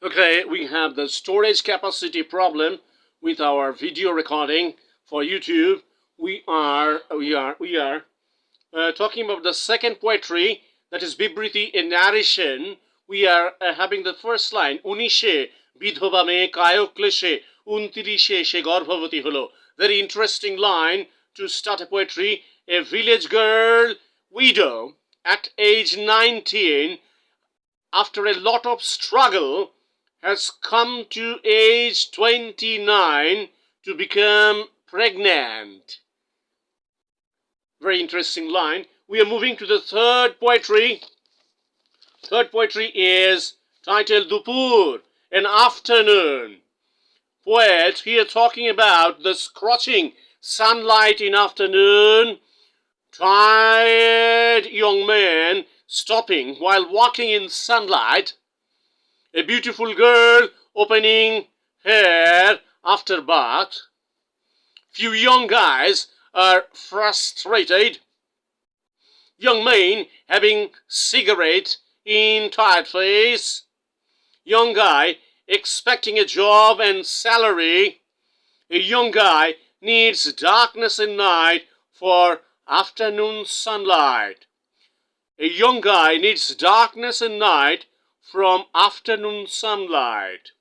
Okay, we have the storage capacity problem with our video recording for YouTube. We are talking about the second poetry, that is Bibriti, a narration. We are having the first line, Unishe Bidhoba me kayo kleshe untirishe she garbhavati holo. Very interesting line to start a poetry. A village girl, widow, at age 19, after a lot of struggle, has come to age 29 to become pregnant. Very interesting line. We are moving to the third poetry. Third poetry is titled Dupur, an afternoon. Poet here talking about the scorching sunlight in afternoon. Tired young man stopping while walking in sunlight. A beautiful girl opening hair after bath. Few young guys are frustrated. Young men having cigarette in tired face. Young guy expecting a job and salary. A young guy needs darkness and night for afternoon sunlight. A young guy needs darkness and night from afternoon sunlight.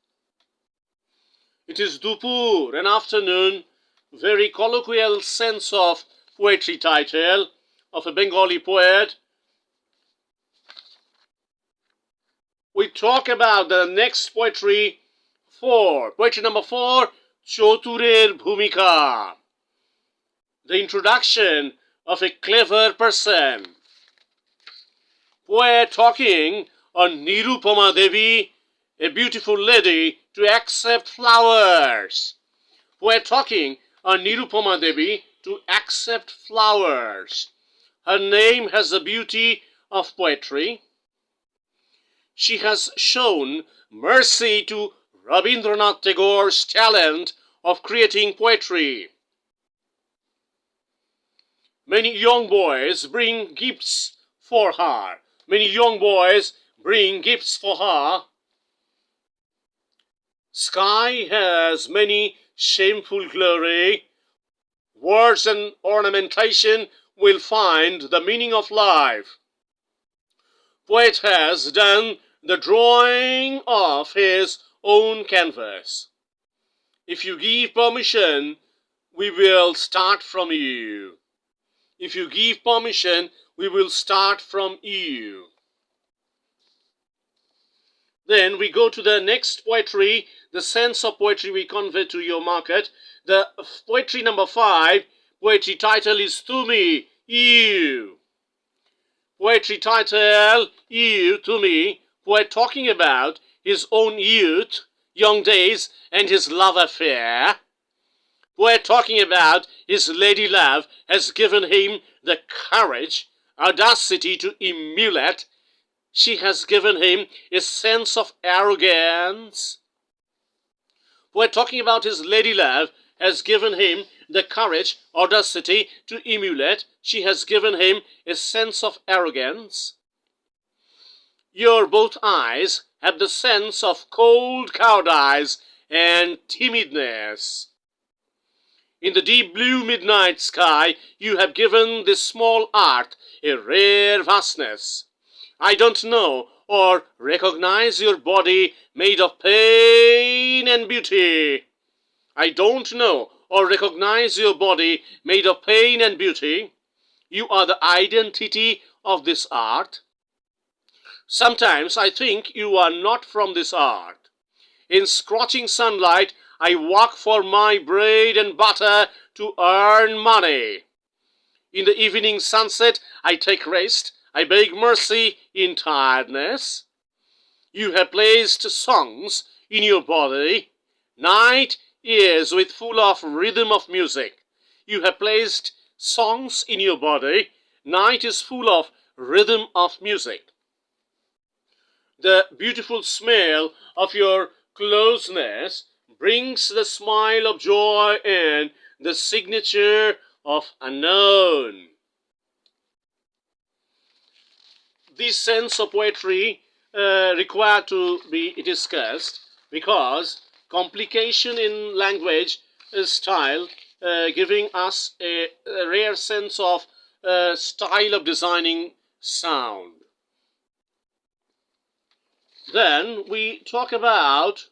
It is Dupur, an afternoon, very colloquial sense of poetry title of a Bengali poet. We talk about the next poetry 4. Poetry number 4, Choturer Bhumika. The introduction of a clever person. Poet talking on Nirupama Devi, a beautiful lady, to accept flowers. We're talking on Nirupama Devi to accept flowers. Her name has the beauty of poetry. She has shown mercy to Rabindranath Tagore's talent of creating poetry. Many young boys bring gifts for her. Many young boys bring gifts for her. Sky has many shameful glory. Words and ornamentation will find the meaning of life. Poet has done the drawing of his own canvas. If you give permission, we will start from you. If you give permission, we will start from you. Then we go to the next poetry, the sense of poetry we convey to your market. The poetry number 5, poetry title is Tumi, you. Poetry title, you, Tumi. Poet talking about his own youth, young days, and his love affair. Poet talking about his lady love has given him the courage, audacity to emulate. She has given him a sense of arrogance. Poet talking about his lady love has given him the courage, audacity to emulate. She has given him a sense of arrogance. Your both eyes have the sense of cold cowardice and timidness. In the deep blue midnight sky, you have given this small art a rare vastness. I don't know or recognize your body made of pain and beauty. I don't know or recognize your body made of pain and beauty. You are the identity of this art. Sometimes I think you are not from this art. In scorching sunlight, I walk for my bread and butter to earn money. In the evening sunset, I take rest. I beg mercy in tiredness. You have placed songs in your body. Night is with full of rhythm of music. You have placed songs in your body. Night is full of rhythm of music. The beautiful smell of your closeness brings the smile of joy and the signature of unknown. This sense of poetry required to be discussed because complication in language style giving us a rare sense of style of designing sound. Then we talk about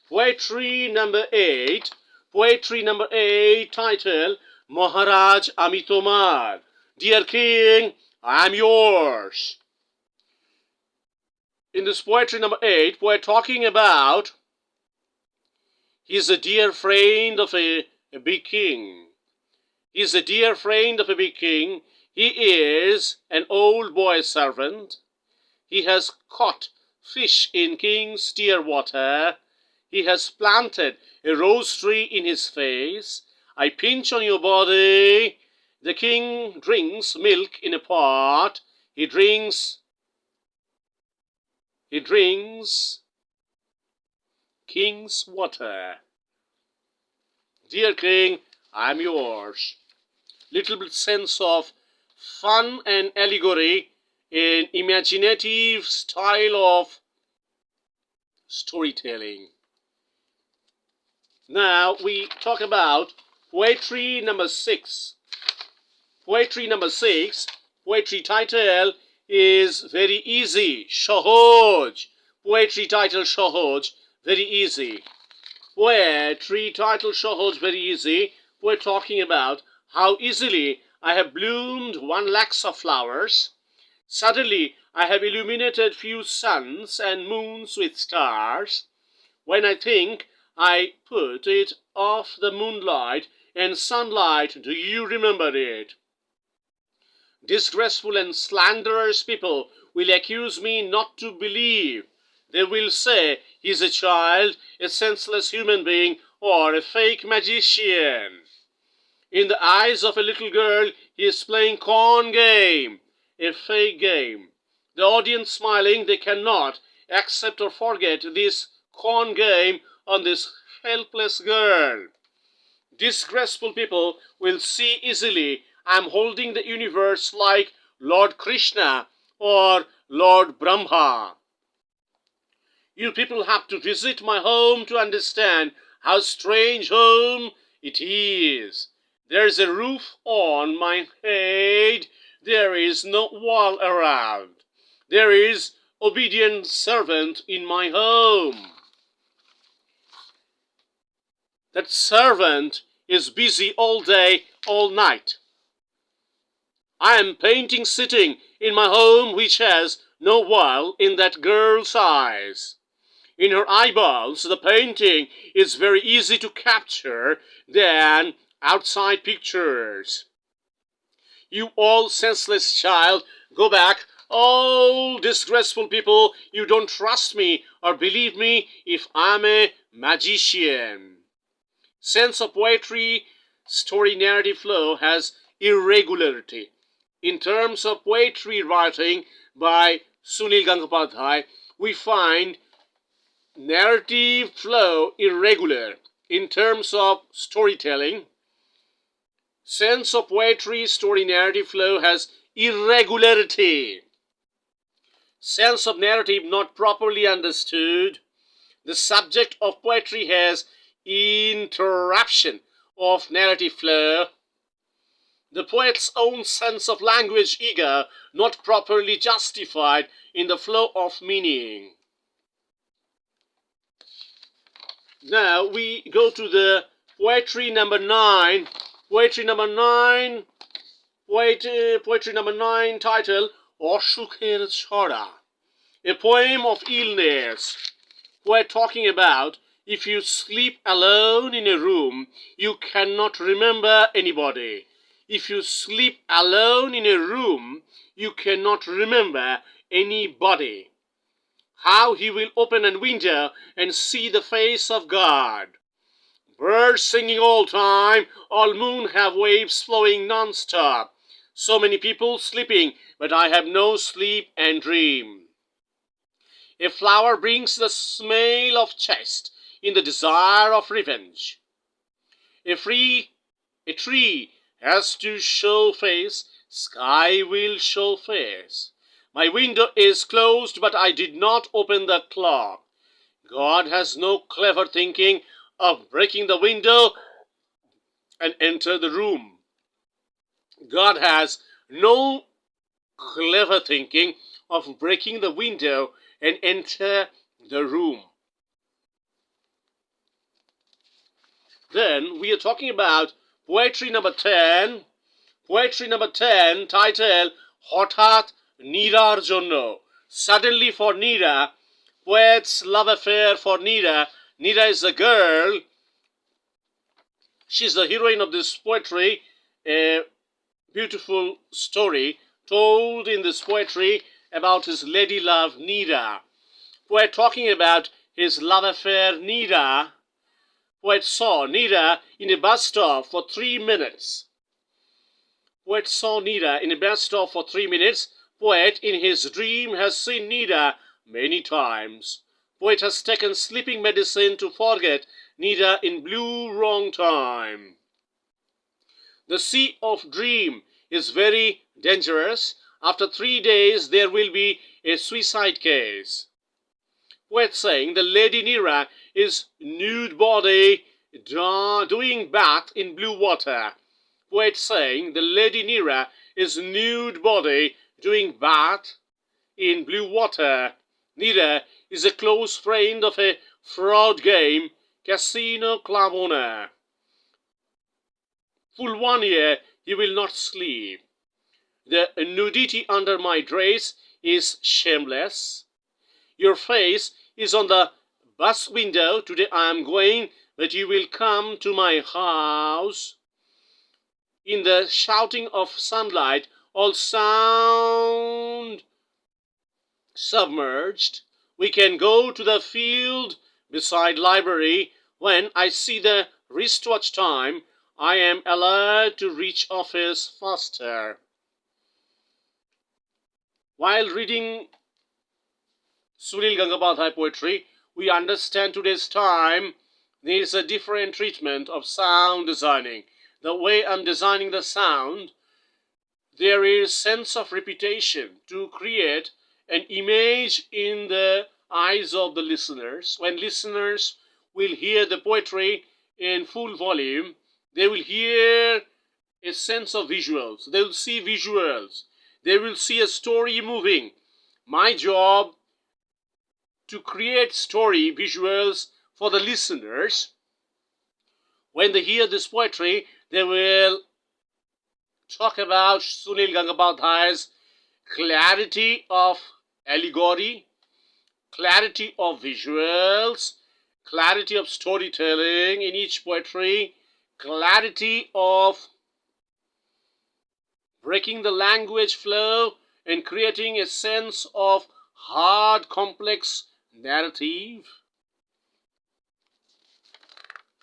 poetry number 8. Poetry number 8 title Maharaj Ami Tomar. Dear King, I am yours. In this poetry number 8, we're talking about he's a dear friend of a big king. He's a dear friend of a big king. He is an old boy servant. He has caught fish in king's dear water. He has planted a rose tree in his face. I pinch on your body. The king drinks milk in a pot. He drinks king's water. Dear king, I'm yours. Little bit sense of fun and allegory in imaginative style of storytelling. Now we talk about poetry number 6. Poetry number 6, poetry title is very easy, Shahoj. Poetry title Shahoj, very easy. Poetry title Shahoj, very easy. We're talking about how easily I have bloomed 1 lakhs of flowers. Suddenly I have illuminated few suns and moons with stars. When I think I put it off the moonlight and sunlight, do you remember it? Disgraceful and slanderous people will accuse me not to believe. They will say he's a child, a senseless human being, or a fake magician. In the eyes of a little girl, he is playing con game, a fake game. The audience smiling, they cannot accept or forget this con game on this helpless girl. Disgraceful people will see easily I'm holding the universe like Lord Krishna or Lord Brahma. You people have to visit my home to understand how strange home it is. There's a roof on my head. There is no wall around. There is obedient servant in my home. That servant is busy all day, all night. I am painting sitting in my home which has no wall in that girl's eyes. In her eyeballs, the painting is very easy to capture than outside pictures. You all senseless child, go back. All disgraceful people, you don't trust me or believe me if I'm a magician. Sense of poetry, story narrative flow has irregularity. In terms of poetry writing by Sunil Gangopadhya, we find narrative flow irregular. In terms of storytelling, sense of poetry, story narrative flow has irregularity. Sense of narrative not properly understood. The subject of poetry has interruption of narrative flow. The poet's own sense of language ego not properly justified in the flow of meaning. Now we go to the poetry number 9. Poetry number 9. Poetry number 9 title Oshukher Chhora. A poem of illness. We're talking about if you sleep alone in a room, you cannot remember anybody. If you sleep alone in a room, you cannot remember anybody. How he will open a window and see the face of God. Birds singing all time, all moon have waves flowing non-stop. So many people sleeping, but I have no sleep and dream. A flower brings the smell of chest in the desire of revenge. A tree has to show face, Sky will show face. My window is closed, but I did not open the clock. God has no clever thinking of breaking the window and enter the room. God has no clever thinking of breaking the window and enter the room. Then we are talking about poetry number 10. Poetry number 10, title Hothat Neeraর জন্য. Suddenly for Neera. Poet's love affair for Neera. Neera is a girl. She's the heroine of this poetry. A beautiful story told in this poetry about his lady love Neera. Poet talking about his love affair Neera. Poet saw Neera in a bus stop for 3 minutes. Poet saw Neera in a bus stop for 3 minutes. Poet in his dream has seen Neera many times. Poet has taken sleeping medicine to forget Neera in blue wrong time. The sea of dream is very dangerous. After 3 days there will be a suicide case. Poet saying the lady Neera is nude body doing bath in blue water. Poet saying the lady Neera is nude body doing bath in blue water. Neera is a close friend of a fraud game, casino club owner. Full 1 year he will not sleep. The nudity under my dress is shameless. Your face is on the bus window. Today I am going, but you will come to my house. In the shouting of sunlight, all sound submerged. We can go to the field beside library. When I see the wristwatch time, I am allowed to reach office faster. While reading Sunil gangopadhya poetry, we understand today's time there is a different treatment of sound designing. The way I'm designing the sound, there is sense of repetition to create an image in the eyes of the listeners. When listeners will hear the poetry in full volume, they will hear a sense of visuals. They will see visuals. They will see a story moving. My job to create story visuals for the listeners. When they hear this poetry, they will talk about Sunil gangopadhya's clarity of allegory, clarity of visuals, clarity of storytelling in each poetry, clarity of breaking the language flow and creating a sense of hard, complex narrative.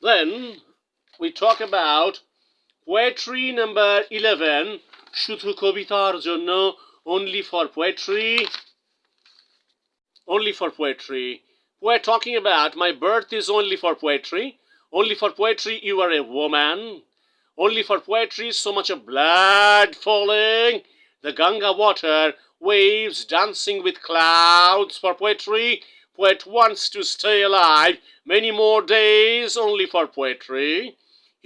Then we talk about poetry number 11, শুধু কবিতার জন্য, only for poetry. Only for poetry. We're talking about my birth is only for poetry. Only for poetry you are a woman. Only for poetry so much of blood falling. The Ganga water waves dancing with clouds. For poetry, poet wants to stay alive many more days. Only for poetry.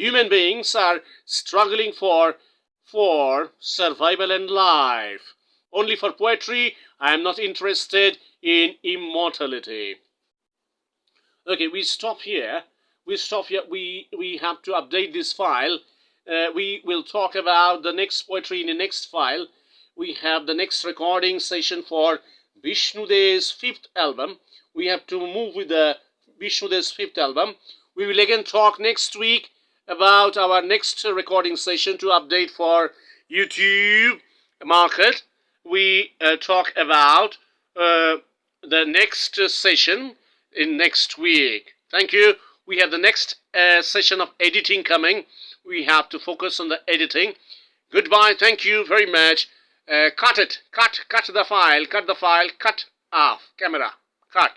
Human beings are struggling for survival and life. Only for poetry, I am not interested in immortality. Okay, we stop here. We have to update this file. We will talk about the next poetry in the next file. We have the next recording session for Vishnude's 5th album. We have to move with the Vishnude's 5th album. We will again talk next week about our next recording session to update for YouTube market. We talk about the next session in next week. Thank you. We have the next session of editing coming. We have to focus on the editing. Goodbye. Thank you very much. Cut it. Cut the file. Cut off. Camera. Cut.